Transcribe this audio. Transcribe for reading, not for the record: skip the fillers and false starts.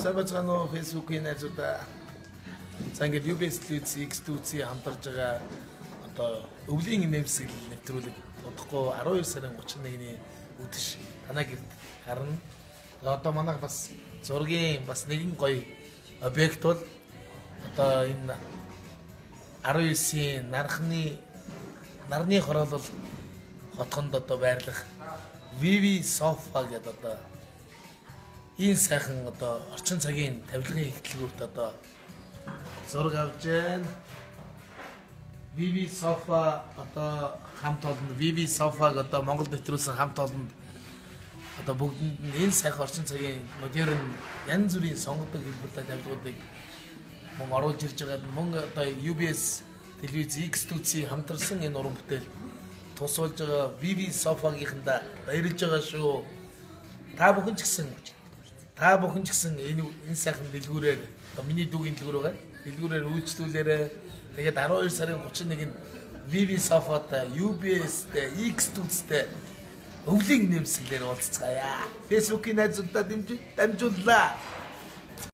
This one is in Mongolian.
Сабацгано Facebook-ийн найзуудаа за ингээд UBS X2C хамтарж байгаа одоо өвлийн нэмсэл нэвтрүүлэг удахгүй 12 сарын 31-ний үдэш танаа гэрд харна. Одоо манайх бас зургийн бас нэгэн гоё объект бол одоо энэ 19-ийн нарны хороолол хотгонд одоо байрлах VV Sofa гэдэг одоо энэ сайхан одоо орчин цагийн тавилгын ихтлгүүрт одоо зураг авч байна. VV Sofa одоо хамт олон VV Sofa одоо Монгол нэвтрүүлсэн хамт олонд одоо бүгдэнд нь энэ сайхан орчин цагийн модерн янз бүрийн сонгодог хэлбэртэй тавилгуудыг мөн оруулж ирж байгаа мөн одоо UBS телевиз X2C хамтарсан энэ уран бүтээл тусуулж байгаа VV Sofa-гийнханда баярлж байгаа шүү. Та бүхэн ч гэсэн энэ сайхан дэлгүүрээр одоо миний дүүгийн дэлгүүр байгаа. Дэлгүүрээр үйлчлүүлээрээ тэгээд 12 сарын 31-нд VV Sofa-тай UBS-тэй X2C-тэй өвлийн нэмсэлээр уулзцгаая. Facebook-ийн найзуудаа дамжууллаа.